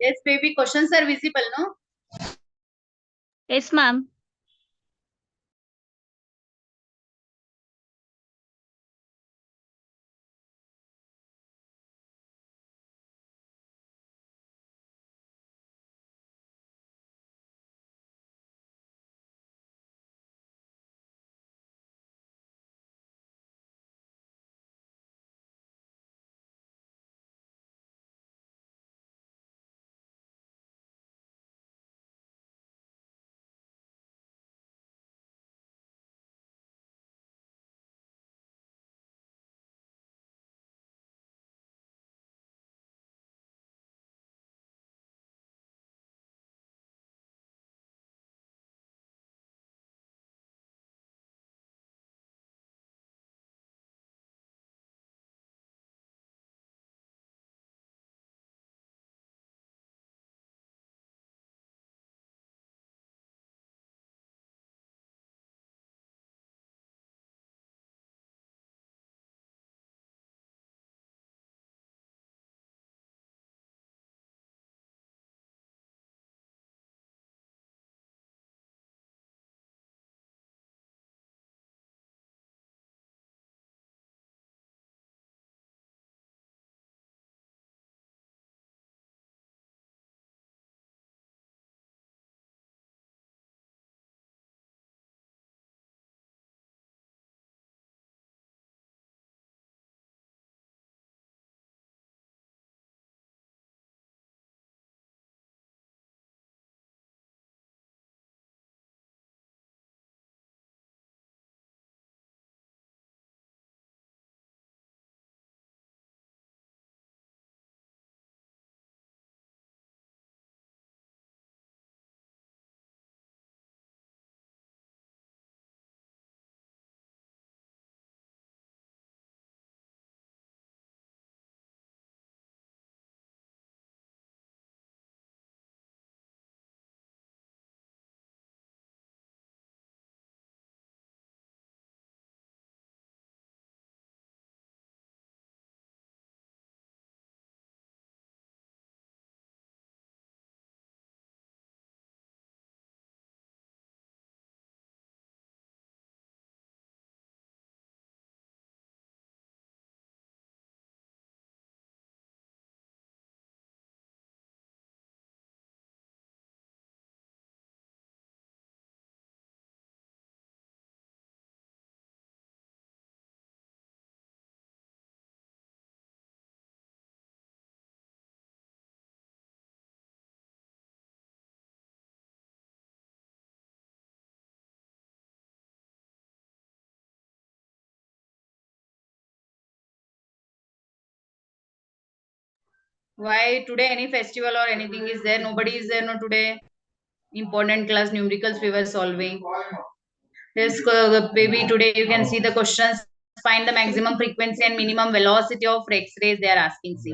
Yes, baby, questions are visible, no? Yes, ma'am. Why today any festival or anything is there? Nobody is there, no, today. Important class numericals we were solving. Yes, baby, today you can see the questions. Find the maximum frequency and minimum velocity of X-rays they are asking. See.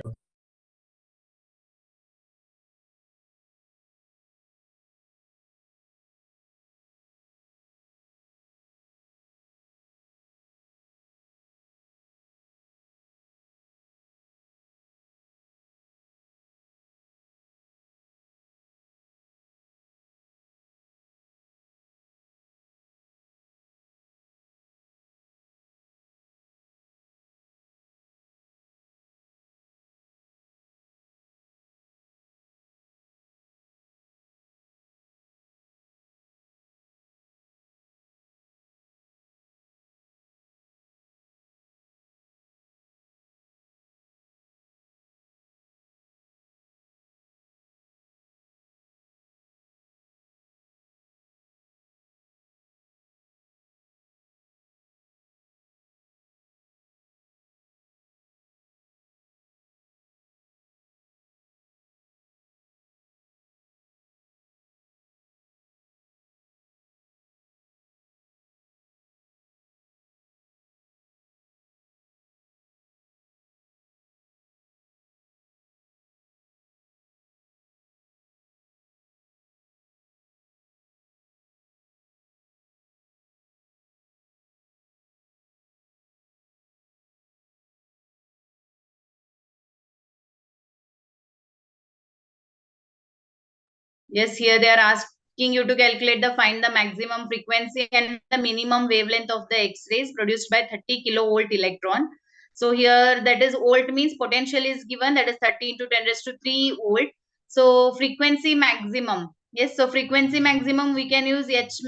Yes, here they are asking you to calculate the find the maximum frequency and the minimum wavelength of the X-rays produced by 30 kilovolt electron. So here that is volt means potential is given, that is 30 into 10 raised to 3 volt. So frequency maximum. Yes, so frequency maximum we can use H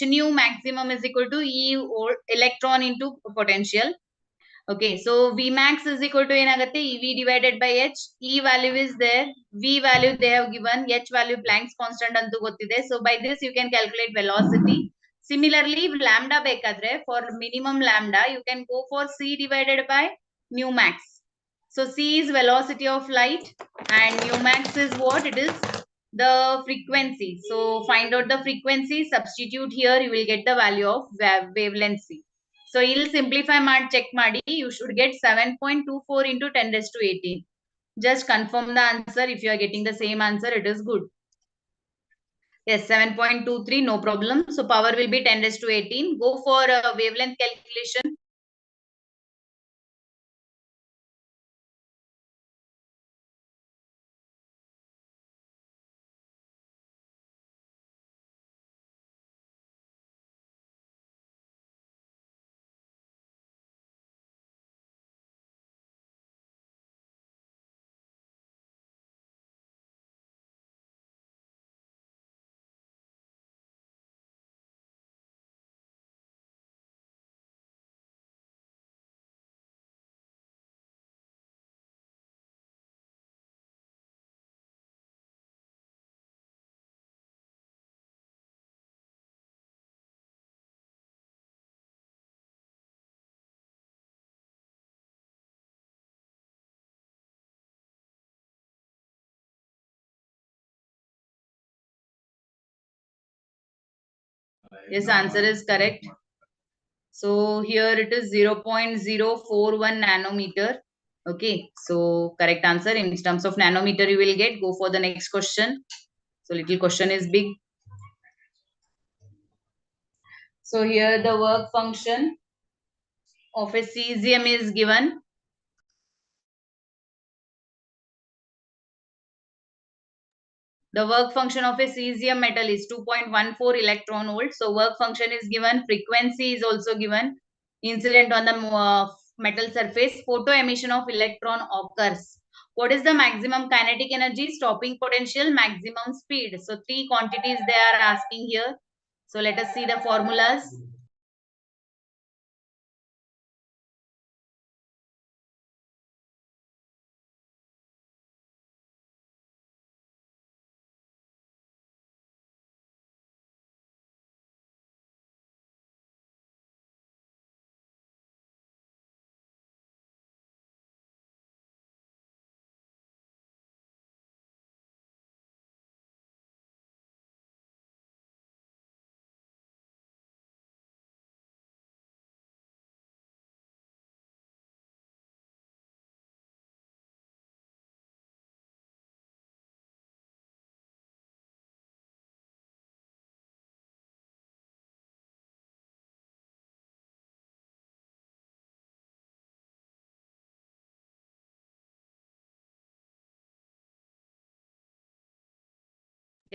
nu maximum is equal to E volt electron into potential. Okay, so V max is equal to ಏನಾಗುತ್ತೆ EV divided by H. E value is there, V value they have given, H value Planck's constant ಅಂತೂ ಗೊತ್ತಿದೆ. So by this you can calculate velocity. Similarly, lambda ಬೇಕಾದ್ರೆ for minimum lambda you can go for C divided by nu max. So C is velocity of light and nu max is what? It is the frequency. So find out the frequency, substitute here, you will get the value of wavelength C. So you'll simplify check ಮಾಡಿ, you should get 7.24 into 10 raised to 18. Just confirm the answer. If you are getting the same answer, it is good. Yes, 7.23, no problem. So power will be 10 raised to 18. Go for wavelength calculation. Yes, answer is correct. So here it is 0.041 nanometer. Okay, so correct answer in terms of nanometer you will get. Go for the next question. So little question is big. So here the work function of a cesium is given. The work function of a cesium metal is 2.14 electron volt. So work function is given, frequency is also given, incident on the metal surface, photo emission of electron occurs. What is the maximum kinetic energy, stopping potential, maximum speed? So three quantities they are asking here. So let us see the formulas.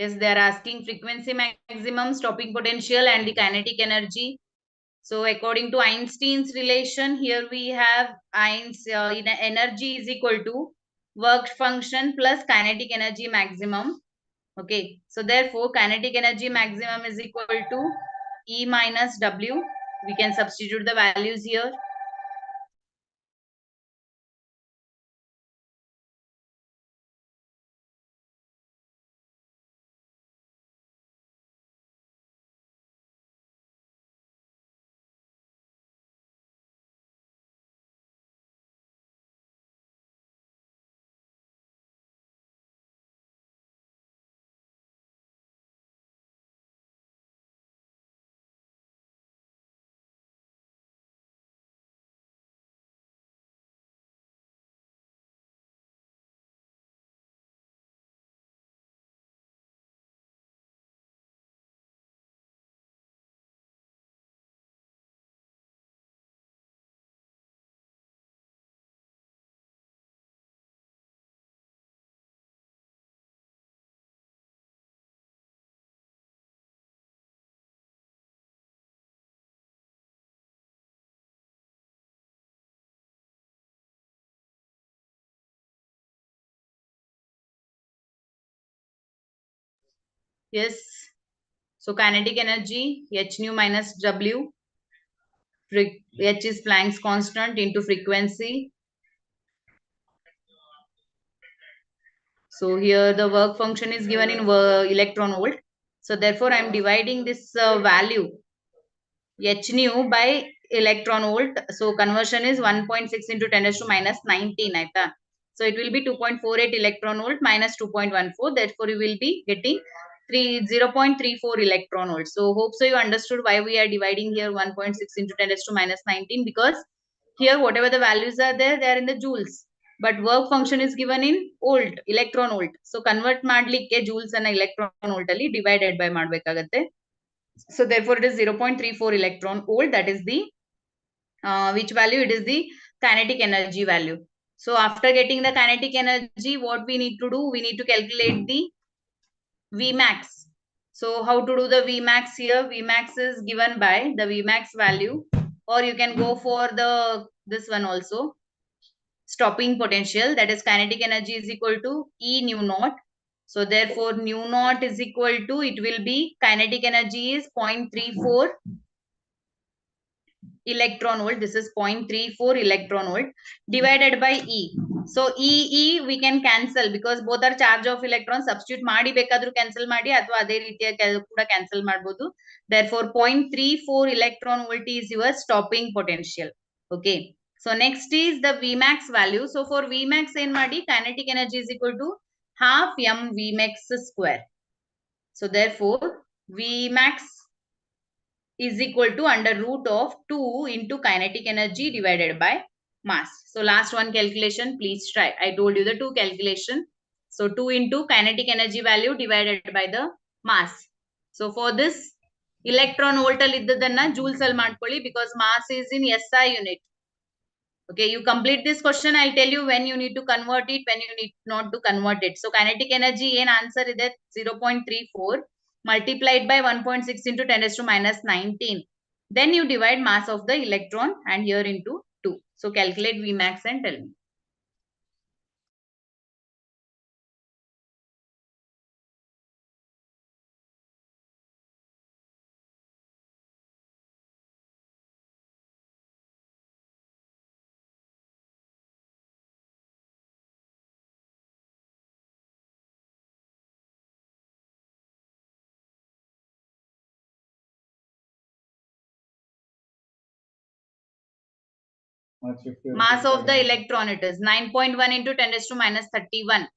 Yes, they are asking frequency maximum, stopping potential, and the kinetic energy. So according to Einstein's relation, here we have energy is equal to work function plus kinetic energy maximum. Okay, so therefore kinetic energy maximum is equal to E minus W. We can substitute the values here. Yes. So kinetic energy, h nu minus w. H is Planck's constant into frequency. So here the work function is given in electron volt. So therefore I am dividing this value h nu by electron volt. So conversion is 1.6 into 10 raised to minus 19. Aita. So it will be 2.48 electron volt minus 2.14. Therefore you will be getting 0.34 electron volt. So hope so you understood why we are dividing here 1.6 into 10 raised to minus 19, because here whatever the values are there, they are in the joules. But work function is given in volt, electron volt. So convert ಮಾಡ್ಲಿಕ್ಕೆ joules and electron volt ಅಲ್ಲಿ divided by ಮಾಡಬೇಕಾಗತ್ತೆ. So therefore it is 0.34 electron volt. That is the which value? It is the kinetic energy value. So after getting the kinetic energy, what we need to do? We need to calculate the Vmax. So how to do the Vmax here? Vmax is given by the Vmax value, or you can go for the this one also, stopping potential, that is kinetic energy is equal to E nu naught. So therefore nu naught is equal to, it will be kinetic energy is 0.34 electron volt. This is 0.34 electron volt divided by E. So E we can cancel because both are charge of electron. Substitute ಮಾಡಿ ಬೇಕಾದ್ರೂ cancel ಮಾಡಿ ಅಥವಾ ಅದೇ ರೀತಿಯ ಕೂಡ cancel ಮಾಡಬಹುದು. Therefore 0.34 electron volt is your stopping potential. Okay. So next is the Vmax value. So for Vmax ಏನ್ ಮಾಡಿ, kinetic energy is equal to half m Vmax square. So therefore Vmax is equal to under root of 2 into kinetic energy divided by mass. So last one calculation, please try. I told you the two calculation. So 2 into kinetic energy value divided by the mass. So for this electron volt ಅಲ್ಲಿ ಇದ್ದದನ್ನ joules ಅಲ್ಲಿ ಮಾಡ್ಕೊಳ್ಳಿ, because mass is in SI unit. Okay, you complete this question. I'll tell you when you need to convert it, when you need not to convert it. So kinetic energy, ಏನ್ answer ಇದೆ 0.34 multiplied by 1.6 into 10 raised to minus 19. Then you divide mass of the electron and here into 2. So calculate Vmax and tell me. Mass of the electron, it is 9.1 into 10 raised to minus 31.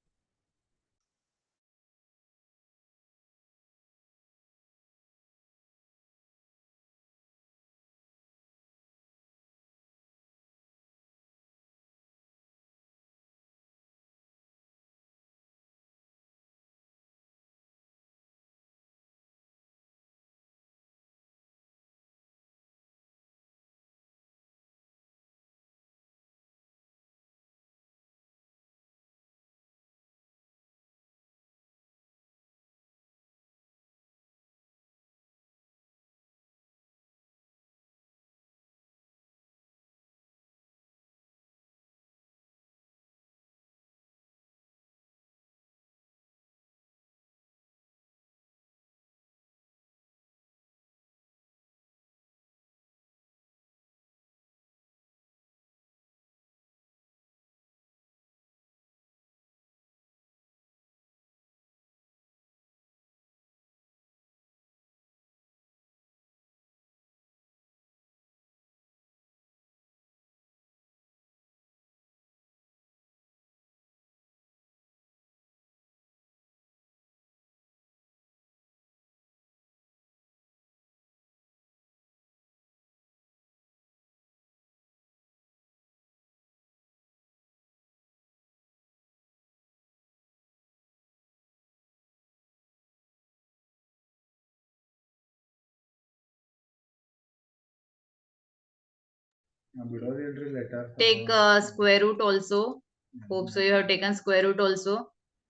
Take square root also. Hope so you have taken square root also.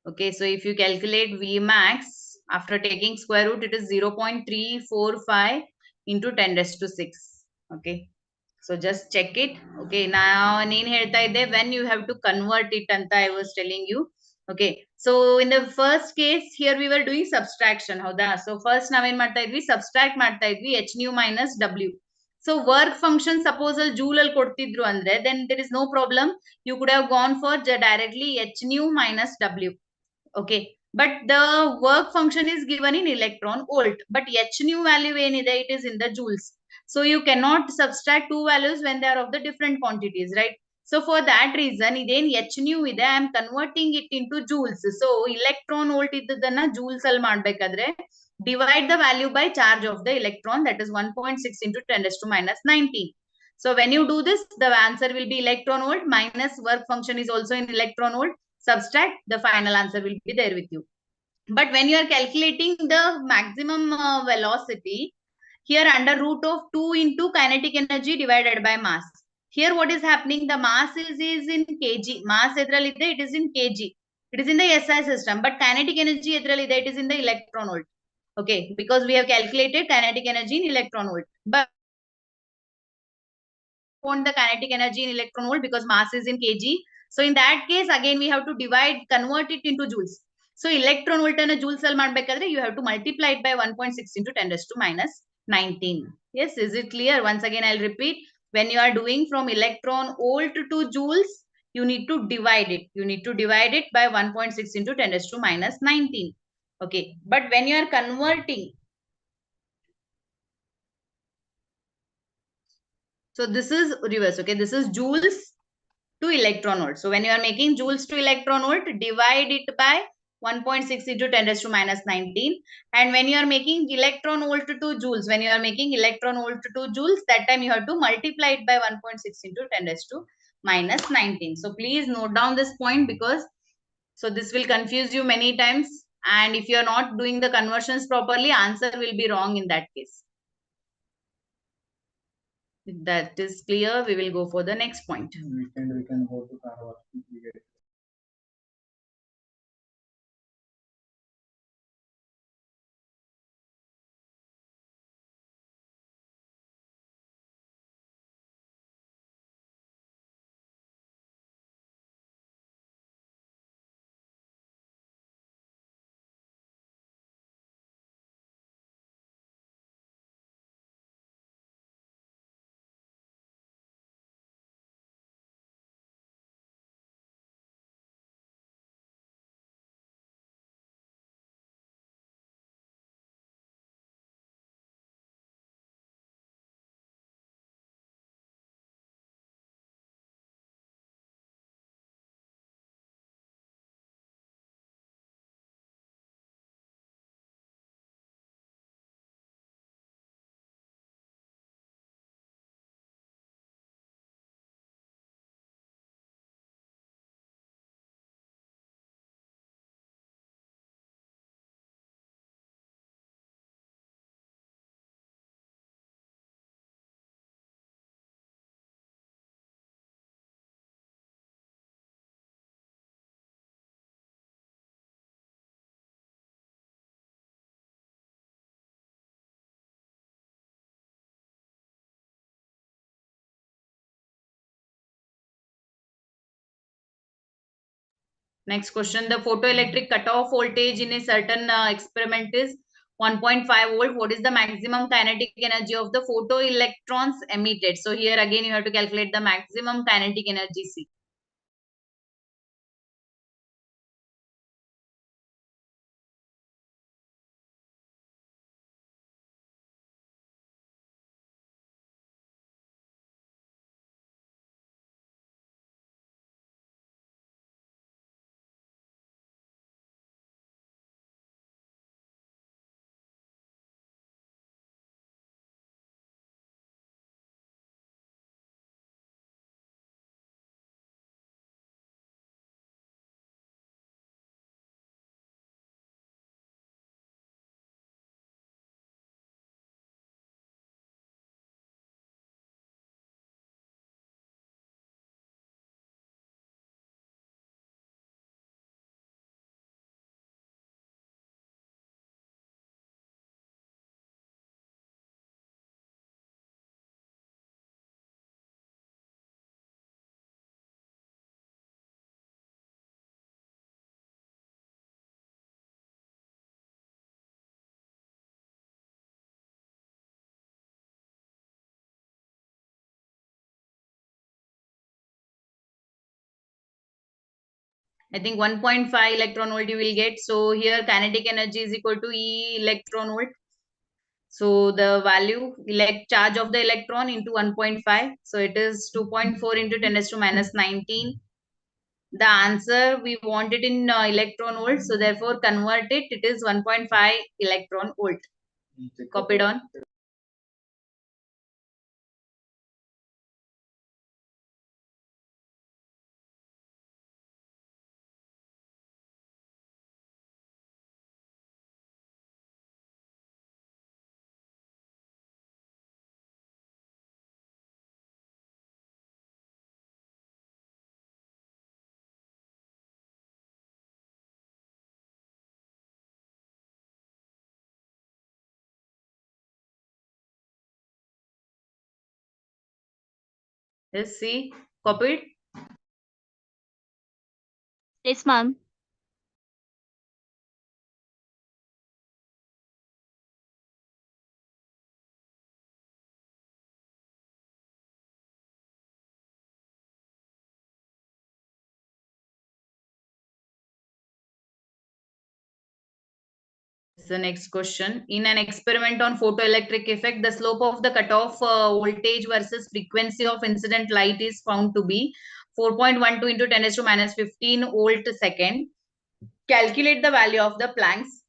Okay, so if you calculate Vmax after taking square root, it is 0.345 into 10 raised to 6. Okay, so just check it. Okay, now when you have to convert it anta I was telling you. Okay, so in the first case here we were doing subtraction. ಹೌದಾ? So first ನಾವೇನ್ ಮಾಡ್ತಾ ಇದ್ವಿ, subtract ಮಾಡ್ತಾ ಇದ್ವಿ h nu minus w. So work function suppose ಅಲ್ಲಿ joule ಅಲ್ಲಿ ಕೊಡ್ತಿದ್ರು ಅಂದ್ರೆ then there is no problem. You could have gone for directly h nu minus w. Okay, but the work function is given in electron volt, but h nu value ಏನಿದೆ, it is in the joules. So you cannot subtract two values when they are of the different quantities, right? So for that reason, ಇದೇನ್ h nu ಇದೆ, I am converting it into joules. So electron volt ಇದ್ದದನ್ನ joules ಅಲ್ಲಿ ಮಾಡ್ಬೇಕಾದ್ರೆ divide the value by charge of the electron, that is 1.6 into 10 raised to minus 19. So when you do this, the answer will be electron volt minus work function is also in electron volt. Subtract, the final answer will be there with you. But when you are calculating the maximum velocity, here under root of 2 into kinetic energy divided by mass. Here what is happening? The mass is in kg. Mass ಎದ್ರಲ್ಲಿದೆ, it is in kg. It is in the SI system. But kinetic energy ಎದ್ರಲ್ಲಿದೆ, it is in the electron volt. Okay, because we have calculated kinetic energy in electron volt. But want the kinetic energy in electron volt because mass is in kg. So in that case, again we have to convert it into joules. So electron volt and joules al madbekadre you have to multiply it by 1.6 into 10 raised to minus 19. Yes, is it clear? Once again, I'll repeat. When you are doing from electron volt to joules, you need to divide it. You need to divide it by 1.6 into 10 raised to minus 19. Okay, but when you are converting, so this is reverse. Okay, this is joules to electron volt. So when you are making joules to electron volt, divide it by 1.6 into 10 raised to minus 19. And when you are making electron volt to joules, when you are making electron volt to joules, that time you have to multiply it by 1.6 into 10 raised to minus 19. So please note down this point because so this will confuse you many times. And if you are not doing the conversions properly, answer will be wrong in that case. If that is clear, we will go for the next point. We can go to Karwar. Next question, the photoelectric cutoff voltage in a certain experiment is 1.5 volt. What is the maximum kinetic energy of the photoelectrons emitted? So here again you have to calculate the maximum kinetic energy C. I think 1.5 electron volt you will get. So here kinetic energy is equal to E electron volt. So the value charge of the electron into 1.5. So it is 2.4 into 10 raised to minus 19. The answer we want it in electron volt. So therefore convert it. It is 1.5 electron volt. Copied on. Let's see. Copied. Yes, ma'am. The next question. In an experiment on photoelectric effect, the slope of the cutoff voltage versus frequency of incident light is found to be 4.12 into 10 raised to minus 15 volt second. Calculate the value of the Planck's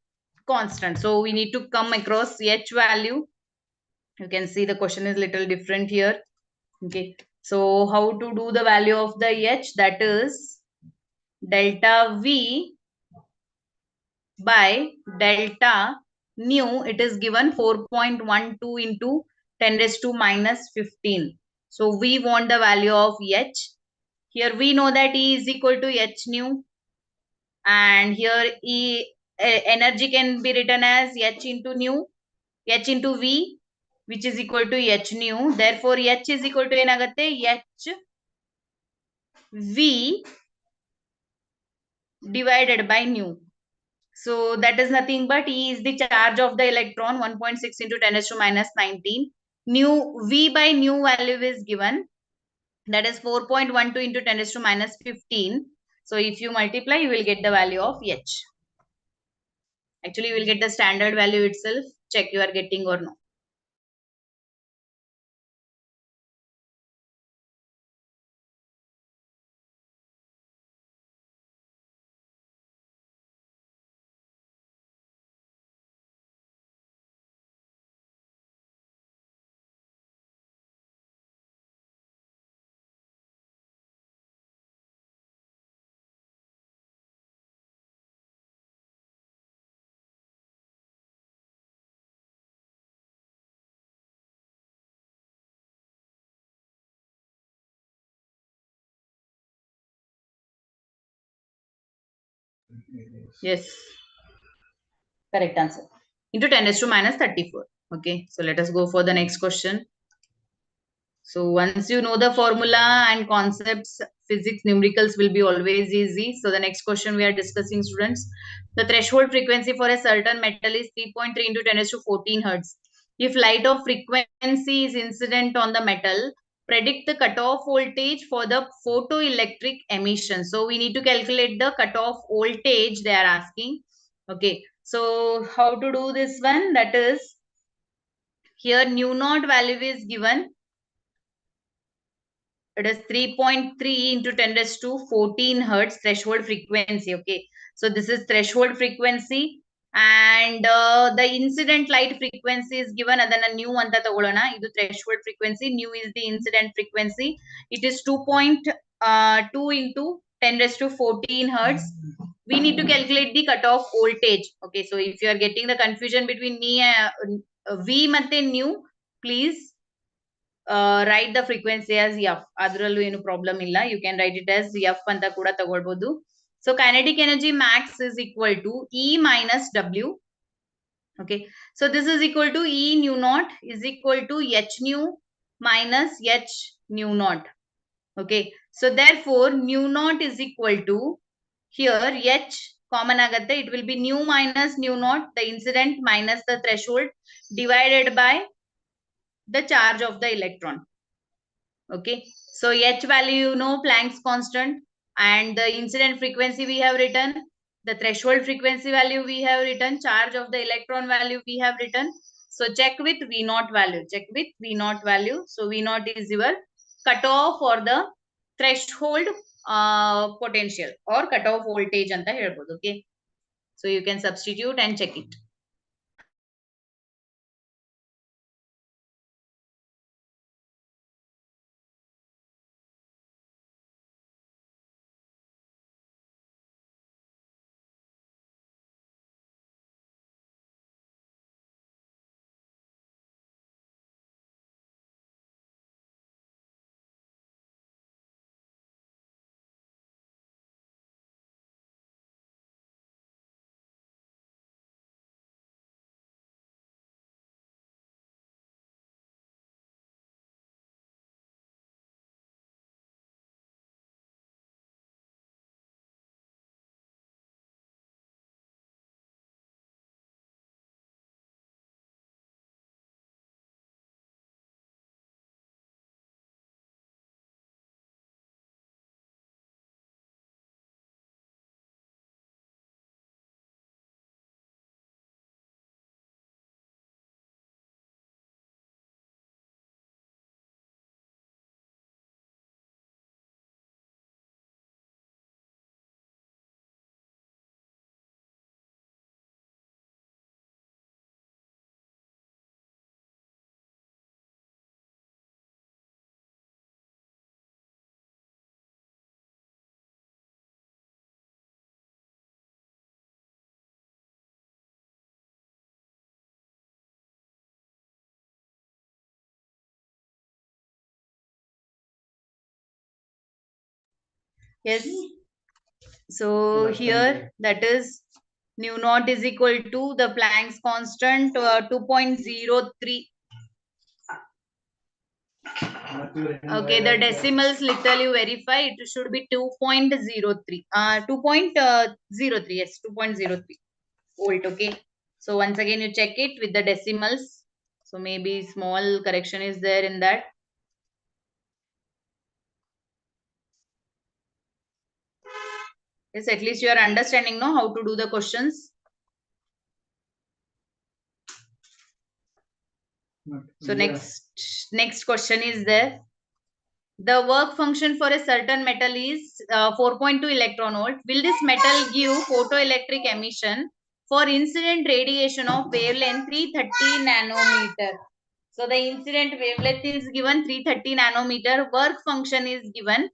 constant. So we need to come across H value. You can see the question is little different here. Okay. So how to do the value of the H? That is delta V by delta nu. It is given 4.12 into 10 raised to minus 15. So we want the value of H. Here we know that E is equal to H nu, and here energy can be written as H into nu, H into V, which is equal to H nu. Therefore H is equal to ಏನಾಗುತ್ತೆ H V divided by nu. So that is nothing but E is the charge of the electron, 1.6 into 10 raised to minus 19. V by nu value is given. That is 4.12 into 10 raised to minus 15. So if you multiply, you will get the value of H. Actually, you will get the standard value itself. Check you are getting or no. Yes. Correct answer. Into 10 raised to minus 34. Okay. So let us go for the next question. So once you know the formula and concepts, physics, numericals will be always easy. So the next question we are discussing, students. The threshold frequency for a certain metal is 3.3 into 10 raised to 14 hertz. If light of frequency is incident on the metal, predict the cutoff voltage for the photoelectric emission. So we need to calculate the cutoff voltage they are asking. Okay. So how to do this one? That is, here nu naught value is given. It is 3.3 into 10 raised to 14 hertz threshold frequency. Okay. So this is threshold frequency, and the incident light frequency is given. Adana nu anta tagolana. Idu threshold frequency. Nu is the incident frequency. It is 2.2 into 10 raised to 14 hertz. We need to calculate the cutoff voltage. Okay. So if you are getting the confusion between V matte nu, please write the frequency as F. Adrallu ಏನು problem ಇಲ್ಲ. You can write it as F ಅಂತ ಕೂಡ ತಗೊಳ್ಬಹುದು. So kinetic energy max is equal to E minus W. Okay. So this is equal to E nu naught is equal to H nu minus H nu naught. Okay. So therefore nu naught is equal to, here H common agate, it will be nu minus nu naught, the incident minus the threshold, divided by the charge of the electron. Okay. So H value, you know, Planck's constant. and the incident frequency we have written, the threshold frequency value we have written, charge of the electron value we have written. So check with V naught value, check with V naught value. So V naught is your cutoff for the threshold potential or cutoff voltage anta helbodu. Okay, so you can substitute and check it. Yes. So here that is nu naught is equal to the Planck's constant 2.03. Okay, the decimals literally verify it should be 2.03. 2.03, yes, 2.03 volt. Okay. So once again you check it with the decimals. So maybe small correction is there in that. Yes, at least you are understanding now how to do the questions. So next question is there. The work function for a certain metal is 4.2 electron volt. Will this metal give photoelectric emission for incident radiation of wavelength 330 nanometer? So the incident wavelength is given 330 nanometer. Work function is given.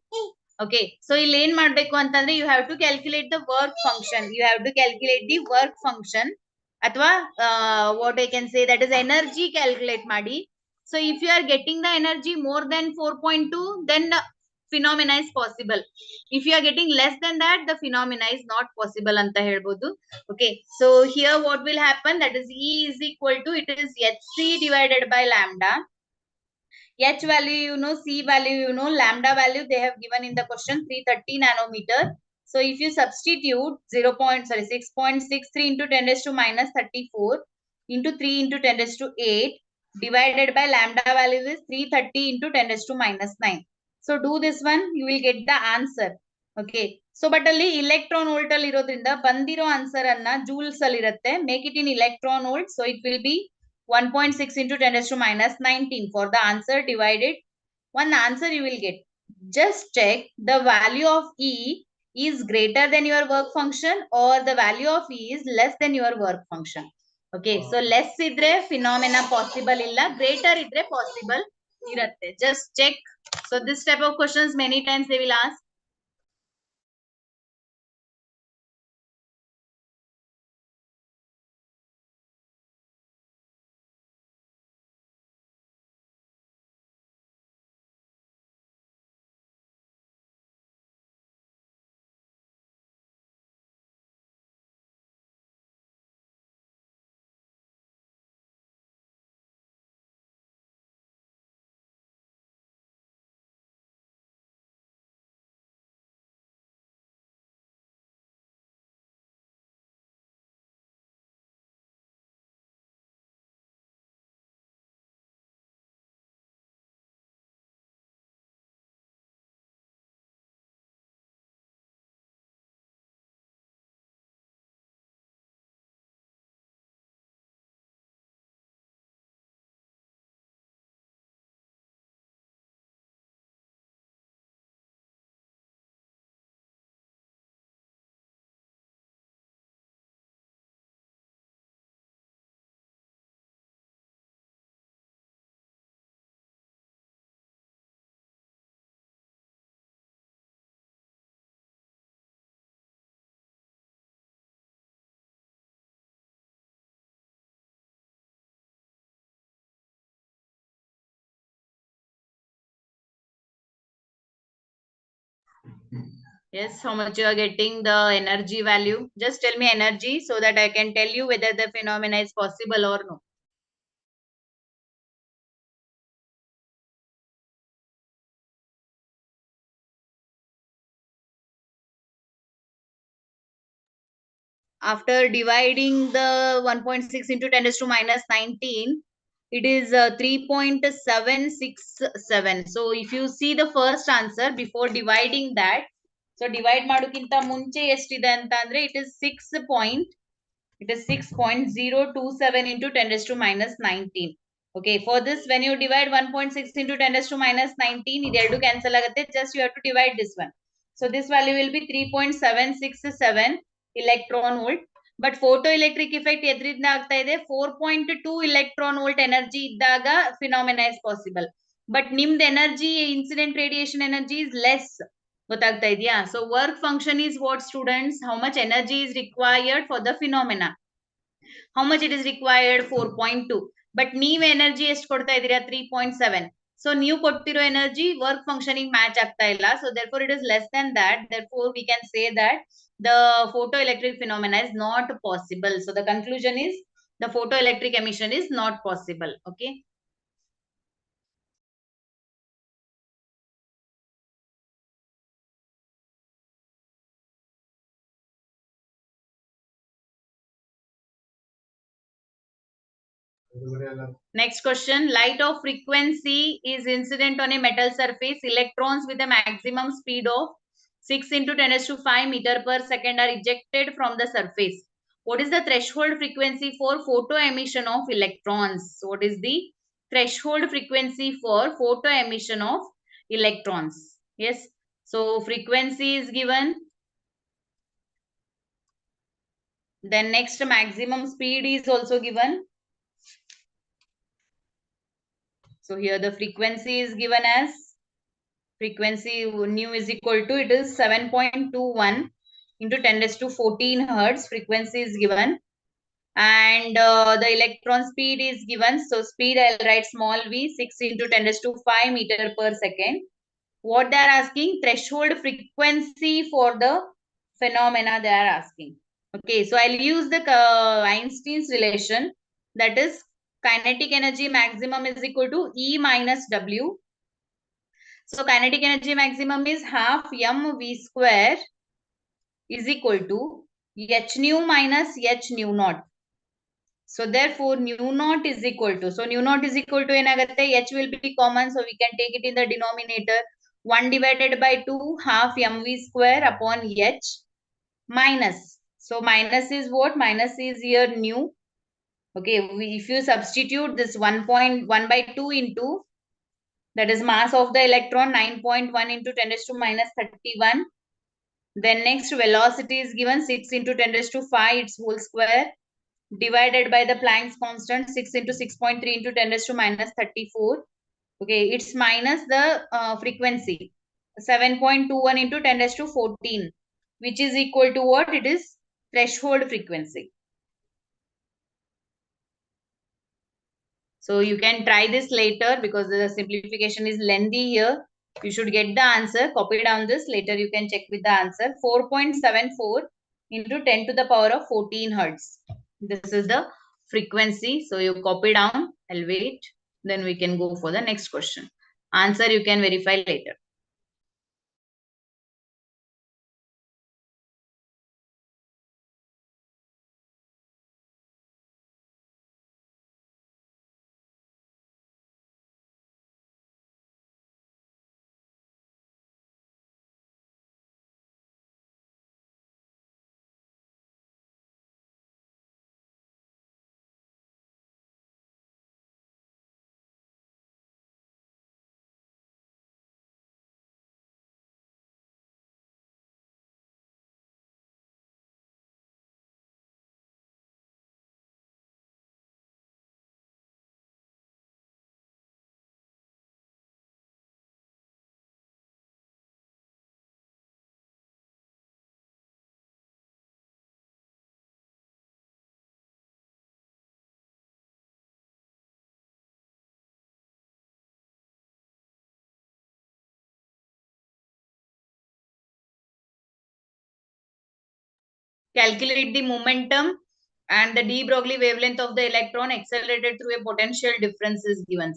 Okay, so ಇಲ್ಲಿ ಏನ್ ಮಾಡ್ಬೇಕು ಅಂತಂದ್ರೆ you have to calculate the work function. You have to calculate the work function ಅಥವಾ what I can say, that is energy calculate ಮಾಡಿ. So if you are getting the energy more than 4.2, then the phenomena is possible. If you are getting less than that, the phenomena is not possible anta helbodu. Okay, so here what will happen, that is E is equal to, it is Hc divided by lambda. H value, C value, lambda value they have given in the question 330 nanometer. So if you substitute 6.63 into 10 raised to minus 34 into 3 into 10 raised to 8 divided by lambda value is 330 into 10 raised to minus 9. So do this one, you will get the answer. Okay. So but ಅಲ್ಲಿ electron volt ಅಲ್ಲಿ ಇರೋದ್ರಿಂದ ಬಂದಿರೋ answer ಅನ್ನ Jules ಅಲ್ಲಿ ಇರುತ್ತೆ. Make it in electron volt. So it will be 1.6 into 10 raised to minus 19 for the answer divided. One answer you will get. Just check the value of E is greater than your work function or the value of E is less than your work function. Okay, so less idre phenomena possible illa, greater idre possible irutte. Just check. So this type of questions many times they will ask. Yes, how much you are getting the energy value? Just tell me energy so that I can tell you whether the phenomena is possible or no. After dividing the 1.6 into 10 raised to minus 19, it is 3.767. So if you see the first answer before dividing that, so divide ಮಾಡೋಕ್ಕಿಂತ ಮುಂಚೆ ಎಷ್ಟಿದೆ ಅಂತ ಅಂದ್ರೆ it is 6.027 into 10 raised to minus 19. Okay, for this when you divide 1.6 into 10 raised to minus 19, ಇದೆರಡು cancel ಆಗುತ್ತೆ, just you have to divide this one. So this value will be 3.767 electron volt. But photoelectric effect ಎದ್ರಿಂದ ಆಗ್ತಾ ಇದೆ 4.2 electron volt energy ಇದ್ದಾಗ phenomena is possible. But ನಿಮ್ದು energy, incident radiation energy is less. ಗೊತ್ತಾಗ್ತಾ ಇದೆಯಾ? So work function is what, students? How much energy is required for the phenomena? How much it is required? 4.2. But ನೀವು energy ಎಷ್ಟು ಕೊಡ್ತಾ ಇದ್ದೀರಾ? 3.7. So ನೀವು ಕೊಡ್ತಿರೋ energy work functioning match ಆಗ್ತಾ ಇಲ್ಲ. So therefore it is less than that. Therefore we can say that the photoelectric phenomena is not possible. So the conclusion is the photoelectric emission is not possible. Okay. Next question. Light of frequency is incident on a metal surface. Electrons with a maximum speed of 6 into 10 raised to 5 meter per second are ejected from the surface. What is the threshold frequency for photo emission of electrons? What is the threshold frequency for photo emission of electrons? Yes. So frequency is given. Then next maximum speed is also given. So here the frequency is given as frequency nu is equal to, it is 7.21 into 10 raised to 14 hertz. Frequency is given. And the electron speed is given. So speed I'll write small v, 6 into 10 raised to 5 meter per second. What they are asking? Threshold frequency for the phenomena they are asking. Okay, so I'll use the Einstein's relation, that is kinetic energy maximum is equal to E minus W. So kinetic energy maximum is half mv square is equal to h nu minus h nu naught. So therefore nu naught is equal to, so nu naught is equal to ಏನಾಗುತ್ತೆ? H will be common, so we can take it in the denominator. 1 divided by 2 half mv square upon h minus. So minus is what? Minus is here nu. Okay, if you substitute this 1.1 by 2 into, that is mass of the electron, 9.1 into 10 raised to minus 31. Then next velocity is given 6 into 10 raised to 5 its whole square divided by the Planck's constant 6 into 6.3 into 10 raised to minus 34. Okay, it's minus the frequency 7.21 into 10 raised to 14, which is equal to what? It is threshold frequency. So you can try this later because the simplification is lengthy here. You should get the answer. Copy down this. Later you can check with the answer. 4.74 into 10 to the power of 14 hertz. This is the frequency. So you copy down. I'll wait. Then we can go for the next question. Answer you can verify later. Calculate the momentum and the de Broglie wavelength of the electron accelerated through a potential difference is given.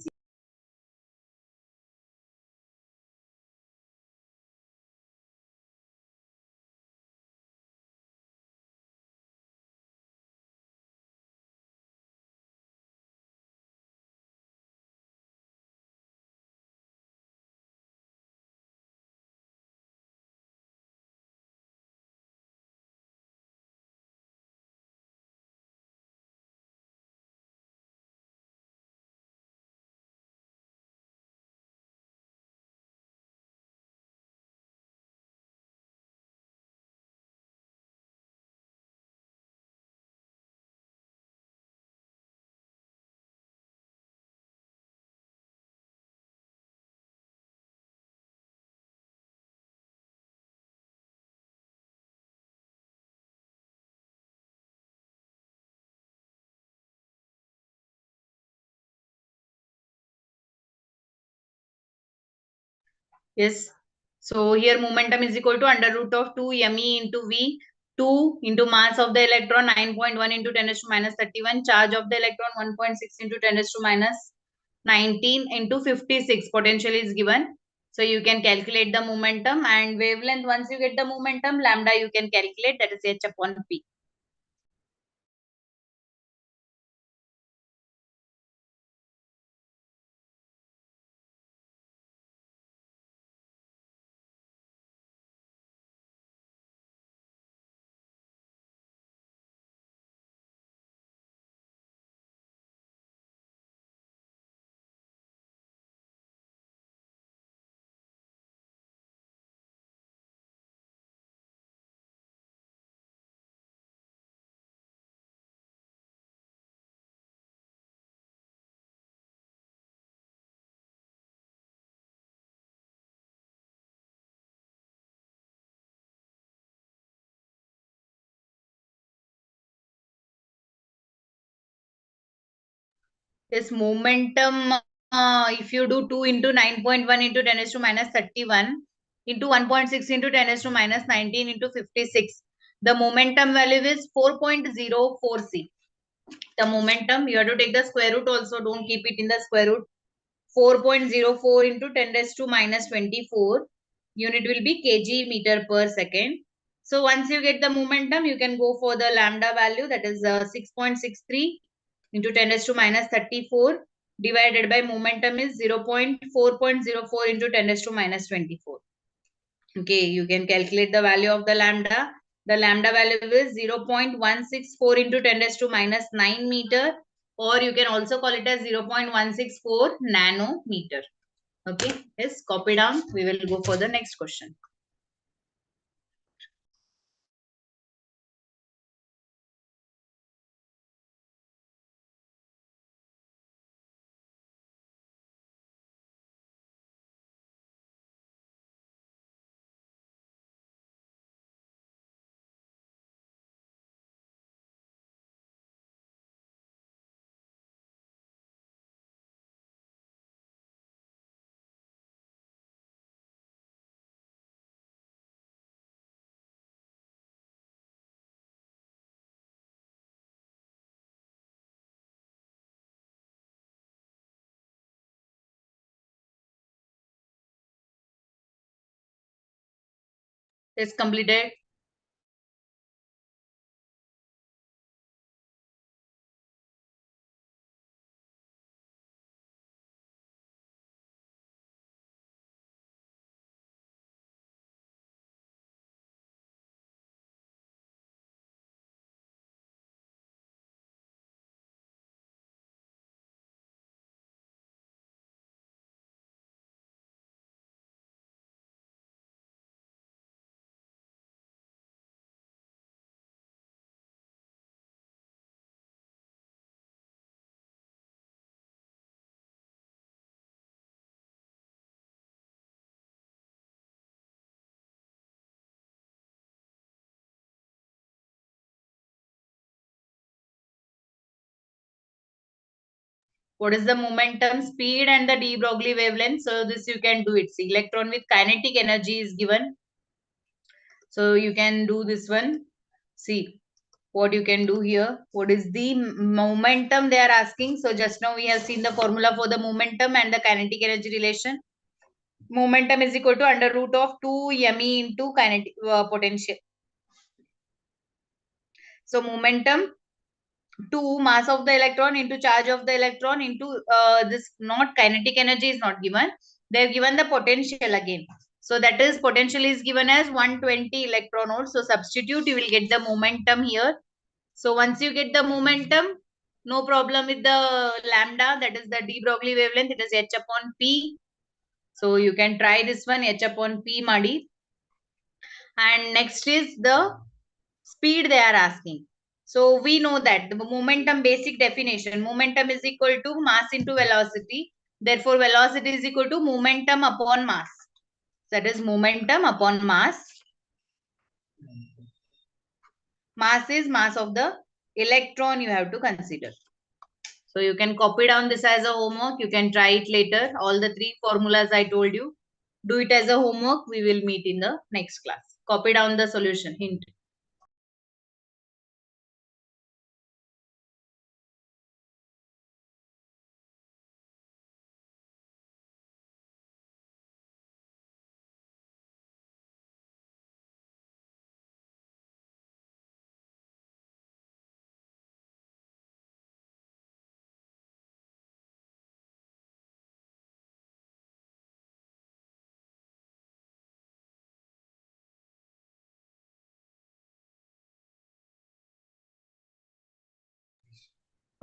Yes. So here momentum is equal to under root of 2 me into v. 2 into mass of the electron 9.1 into 10 raised to minus 31. Charge of the electron 1.6 into 10 raised to minus 19 into 56. Potential is given. So you can calculate the momentum and wavelength. Once you get the momentum, lambda you can calculate, that is h upon p. This momentum, if you do 2 into 9.1 into 10 raised to minus 31 into 1.6 into 10 raised to minus 19 into 56, the momentum value is 4.04 C. The momentum, you have to take the square root also, don't keep it in the square root. 4.04 into 10 raised to minus 24. Unit will be kg meter per second. So once you get the momentum, you can go for the lambda value, that is 6.63 into 10 raised to minus 34 divided by momentum is 0.404 into 10 raised to minus 24. Okay, you can calculate the value of the lambda. The lambda value is 0.164 into 10 raised to minus 9 meter, or you can also call it as 0.164 nanometer. Okay, yes, copy down. We will go for the next question. It's completed. What is the momentum, speed, and the de Broglie wavelength? So this you can do it. See, electron with kinetic energy is given. So you can do this one. See what you can do here. What is the momentum they are asking? So just now we have seen the formula for the momentum and the kinetic energy relation. Momentum is equal to under root of 2 me into kinetic potential. So momentum 2 mass of the electron into charge of the electron into this, not kinetic energy is not given. They have given the potential again. So that is potential is given as 120 electron volts. So substitute, you will get the momentum here. So once you get the momentum, no problem with the lambda, that is the de Broglie wavelength, it is h upon p. So you can try this one, h upon p madi. And next is the speed they are asking. So we know that the momentum basic definition, momentum is equal to mass into velocity. Therefore, velocity is equal to momentum upon mass. That is momentum upon mass. Mass is mass of the electron you have to consider. So you can copy down this as a homework. You can try it later. All the three formulas I told you. Do it as a homework. We will meet in the next class. Copy down the solution hint.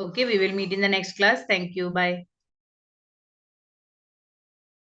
Okay, we will meet in the next class. Thank you. Bye.